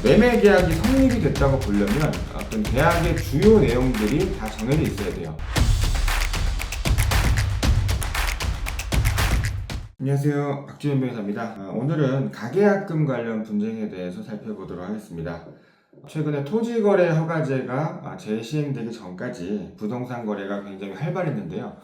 매매 계약이 성립이 됐다고 보려면 어떤 계약의 주요 내용들이 다 정해져 있어야 돼요. 안녕하세요, 박지훈 변호사입니다. 오늘은 가계약금 관련 분쟁에 대해서 살펴보도록 하겠습니다. 최근에 토지거래 허가제가 재시행되기 전까지 부동산 거래가 굉장히 활발했는데요.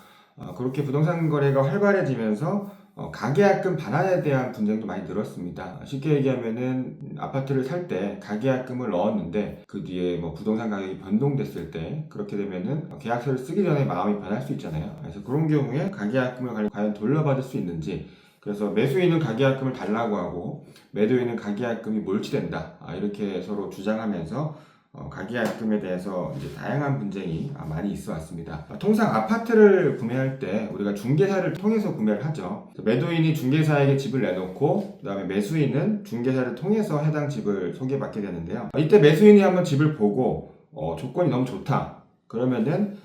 그렇게 부동산 거래가 활발해지면서 가계약금 반환에 대한 분쟁도 많이 늘었습니다. 쉽게 얘기하면은 아파트를 살 때 가계약금을 넣었는데 그 뒤에 뭐 부동산 가격이 변동됐을 때 그렇게 되면은 계약서를 쓰기 전에 마음이 변할 수 있잖아요. 그래서 그런 경우에 가계약금을 과연 돌려받을 수 있는지, 그래서 매수인은 가계약금을 달라고 하고 매도인은 가계약금이 몰치된다, 이렇게 서로 주장하면서 가계약금에 대해서 이제 다양한 분쟁이 많이 있어 왔습니다. 통상 아파트를 구매할 때 우리가 중개사를 통해서 구매를 하죠. 매도인이 중개사에게 집을 내놓고 그 다음에 매수인은 중개사를 통해서 해당 집을 소개받게 되는데요. 이때 매수인이 한번 집을 보고 조건이 너무 좋다 그러면은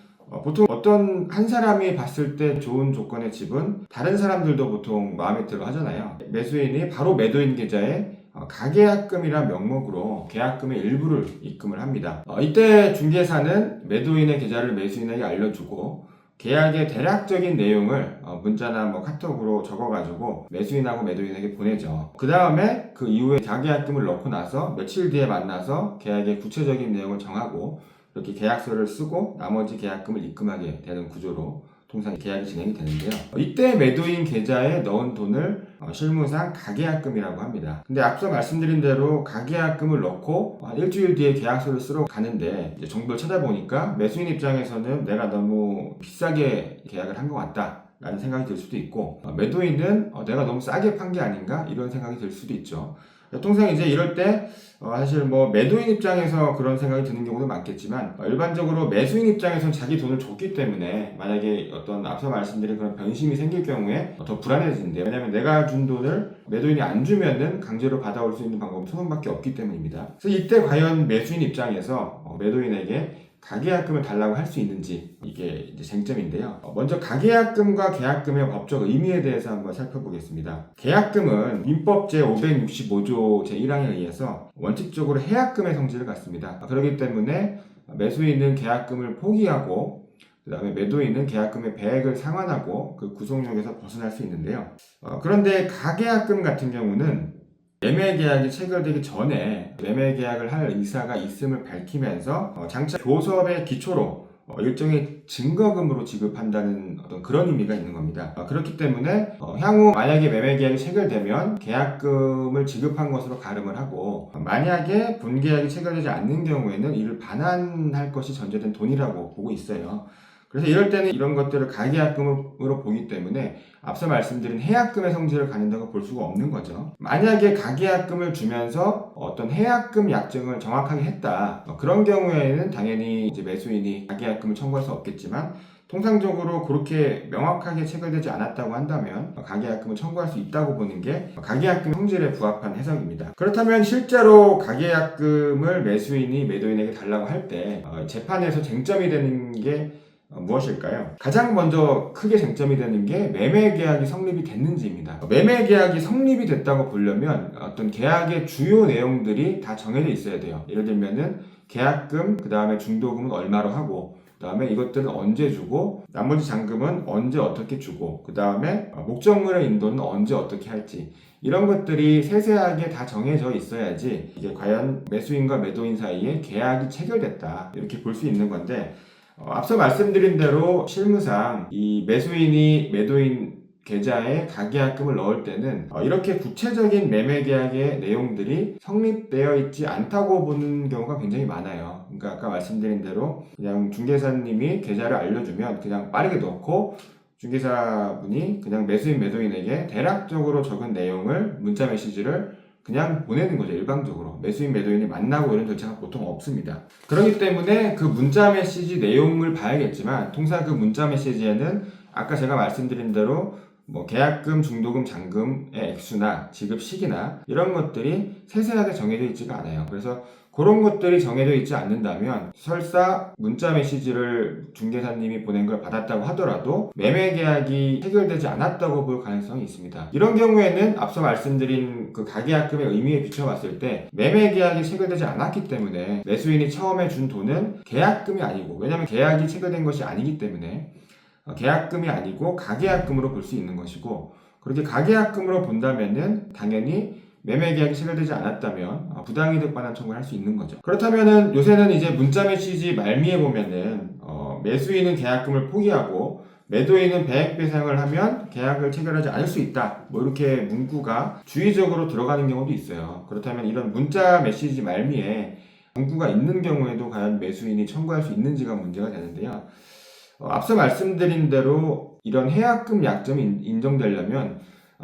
보통 어떤 한 사람이 봤을 때 좋은 조건의 집은 다른 사람들도 보통 마음에 들어 하잖아요. 매수인이 바로 매도인 계좌에 가계약금이란 명목으로 계약금의 일부를 입금을 합니다. 이때 중개사는 매도인의 계좌를 매수인에게 알려주고 계약의 대략적인 내용을 문자나 카톡으로 적어가지고 매수인하고 매도인에게 보내죠. 그 다음에 그 이후에 가계약금을 넣고 나서 며칠 뒤에 만나서 계약의 구체적인 내용을 정하고 이렇게 계약서를 쓰고 나머지 계약금을 입금하게 되는 구조로 통상 계약이 진행이 되는데요. 이때 매도인 계좌에 넣은 돈을 실무상 가계약금이라고 합니다. 근데 앞서 말씀드린 대로 가계약금을 넣고 한 일주일 뒤에 계약서를 쓰러 가는데 이제 정보를 찾아보니까 매수인 입장에서는 내가 너무 비싸게 계약을 한 것 같다 라는 생각이 들 수도 있고, 매도인은 내가 너무 싸게 판 게 아닌가 이런 생각이 들 수도 있죠. 통상 이제 이럴 때 사실 매도인 입장에서 그런 생각이 드는 경우도 많겠지만 일반적으로 매수인 입장에서는 자기 돈을 줬기 때문에 만약에 어떤 앞서 말씀드린 그런 변심이 생길 경우에 더 불안해지는데요. 왜냐하면 내가 준 돈을 매도인이 안 주면은 강제로 받아올 수 있는 방법은 소송밖에 없기 때문입니다. 그래서 이때 과연 매수인 입장에서 매도인에게 가계약금을 달라고 할 수 있는지, 이게 이제 쟁점인데요. 먼저 가계약금과 계약금의 법적 의미에 대해서 한번 살펴보겠습니다. 계약금은 민법 제565조 제1항에 의해서 원칙적으로 해약금의 성질을 갖습니다. 그렇기 때문에 매수인은 계약금을 포기하고 그 다음에 매도인은 계약금의 배액을 상환하고 그 구속력에서 벗어날 수 있는데요. 그런데 가계약금 같은 경우는 매매 계약이 체결되기 전에 매매 계약을 할 의사가 있음을 밝히면서 장차 교섭의 기초로 일종의 증거금으로 지급한다는 어떤 그런 의미가 있는 겁니다. 그렇기 때문에 향후 만약에 매매 계약이 체결되면 계약금을 지급한 것으로 가름을 하고, 만약에 분계약이 체결되지 않는 경우에는 이를 반환할 것이 전제된 돈이라고 보고 있어요. 그래서 이럴 때는 이런 것들을 가계약금으로 보기 때문에 앞서 말씀드린 해약금의 성질을 갖는다고 볼 수가 없는 거죠. 만약에 가계약금을 주면서 어떤 해약금 약정을 정확하게 했다, 그런 경우에는 당연히 이제 매수인이 가계약금을 청구할 수 없겠지만, 통상적으로 그렇게 명확하게 체결되지 않았다고 한다면 가계약금을 청구할 수 있다고 보는 게 가계약금 성질에 부합한 해석입니다. 그렇다면 실제로 가계약금을 매수인이 매도인에게 달라고 할 때 재판에서 쟁점이 되는 게 무엇일까요? 가장 먼저 크게 쟁점이 되는 게 매매 계약이 성립이 됐는지입니다. 매매 계약이 성립이 됐다고 보려면 어떤 계약의 주요 내용들이 다 정해져 있어야 돼요. 예를 들면은 계약금, 그 다음에 중도금은 얼마로 하고, 그 다음에 이것들은 언제 주고, 나머지 잔금은 언제 어떻게 주고, 그 다음에 목적물의 인도는 언제 어떻게 할지, 이런 것들이 세세하게 다 정해져 있어야지 이게 과연 매수인과 매도인 사이에 계약이 체결됐다 이렇게 볼 수 있는 건데, 앞서 말씀드린 대로 실무상 이 매수인이 매도인 계좌에 가계약금을 넣을 때는 이렇게 구체적인 매매 계약의 내용들이 성립되어 있지 않다고 보는 경우가 굉장히 많아요. 그러니까 아까 말씀드린 대로 그냥 중개사님이 계좌를 알려주면 그냥 빠르게 넣고 중개사분이 그냥 매수인 매도인에게 대략적으로 적은 내용을 문자 메시지를 그냥 보내는 거죠. 일방적으로 매수인 매도인이 만나고 이런 절차가 보통 없습니다. 그렇기 때문에 그 문자 메시지 내용을 봐야겠지만 통상 그 문자 메시지에는 아까 제가 말씀드린 대로 뭐 계약금, 중도금, 잔금의 액수나 지급 시기나 이런 것들이 세세하게 정해져 있지가 않아요. 그래서 그런 것들이 정해져 있지 않는다면 설사 문자 메시지를 중개사님이 보낸 걸 받았다고 하더라도 매매 계약이 체결되지 않았다고 볼 가능성이 있습니다. 이런 경우에는 앞서 말씀드린 그 가계약금의 의미에 비춰봤을 때 매매 계약이 체결되지 않았기 때문에 매수인이 처음에 준 돈은 계약금이 아니고, 왜냐하면 계약이 체결된 것이 아니기 때문에 계약금이 아니고 가계약금으로 볼 수 있는 것이고, 그렇게 가계약금으로 본다면은 당연히 매매 계약이 체결되지 않았다면 부당이득 반환 청구를 할 수 있는 거죠. 그렇다면은 요새는 이제 문자 메시지 말미에 보면은 매수인은 계약금을 포기하고 매도인은 배액 배상을 하면 계약을 체결하지 않을 수 있다, 뭐 이렇게 문구가 주의적으로 들어가는 경우도 있어요. 그렇다면 이런 문자 메시지 말미에 문구가 있는 경우에도 과연 매수인이 청구할 수 있는지가 문제가 되는데요. 앞서 말씀드린 대로 이런 해약금 약정이 인정되려면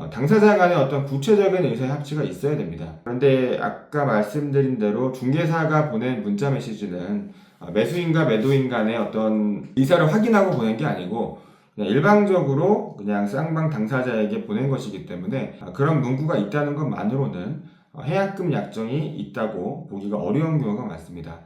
당사자 간의 어떤 구체적인 의사의 합치가 있어야 됩니다. 그런데 아까 말씀드린 대로 중개사가 보낸 문자 메시지는 매수인과 매도인 간의 어떤 의사를 확인하고 보낸 게 아니고 그냥 일방적으로 그냥 쌍방 당사자에게 보낸 것이기 때문에 그런 문구가 있다는 것만으로는 해약금 약정이 있다고 보기가 어려운 경우가 많습니다.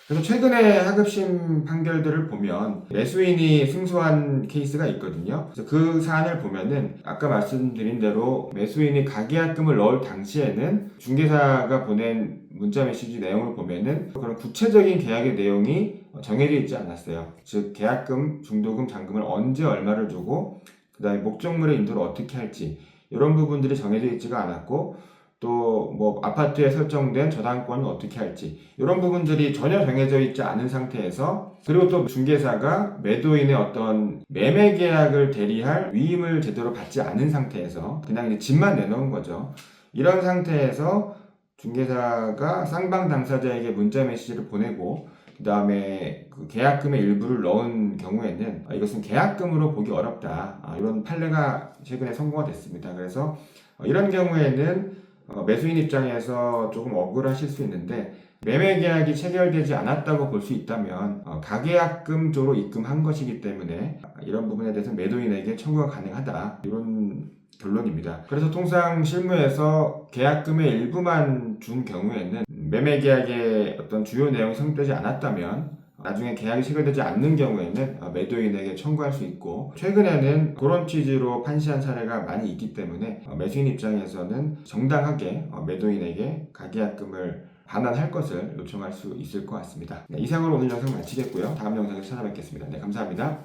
그래서 최근에 하급심 판결들을 보면 매수인이 승소한 케이스가 있거든요. 그래서 그 사안을 보면은 아까 말씀드린 대로 매수인이 가계약금을 넣을 당시에는 중개사가 보낸 문자 메시지 내용을 보면은 그런 구체적인 계약의 내용이 정해져 있지 않았어요. 즉 계약금, 중도금, 잔금을 언제 얼마를 주고 그 다음에 목적물의 인도를 어떻게 할지 이런 부분들이 정해져 있지가 않았고, 또 뭐 아파트에 설정된 저당권을 어떻게 할지 이런 부분들이 전혀 정해져 있지 않은 상태에서, 그리고 또 중개사가 매도인의 어떤 매매 계약을 대리할 위임을 제대로 받지 않은 상태에서 그냥 이제 집만 내놓은 거죠. 이런 상태에서 중개사가 쌍방 당사자에게 문자 메시지를 보내고 그 다음에 그 계약금의 일부를 넣은 경우에는 이것은 계약금으로 보기 어렵다, 이런 판례가 최근에 선고가 됐습니다. 그래서 이런 경우에는 매수인 입장에서 조금 억울하실 수 있는데, 매매 계약이 체결되지 않았다고 볼 수 있다면 가계약금 쪽으로 입금한 것이기 때문에 이런 부분에 대해서 매도인에게 청구가 가능하다, 이런 결론입니다. 그래서 통상 실무에서 계약금의 일부만 준 경우에는 매매 계약의 어떤 주요 내용이 성립되지 않았다면 나중에 계약이 체결되지 않는 경우에는 매도인에게 청구할 수 있고, 최근에는 그런 취지로 판시한 사례가 많이 있기 때문에 매수인 입장에서는 정당하게 매도인에게 가계약금을 반환할 것을 요청할 수 있을 것 같습니다. 네, 이상으로 오늘 영상 마치겠고요. 다음 영상에서 찾아뵙겠습니다. 네, 감사합니다.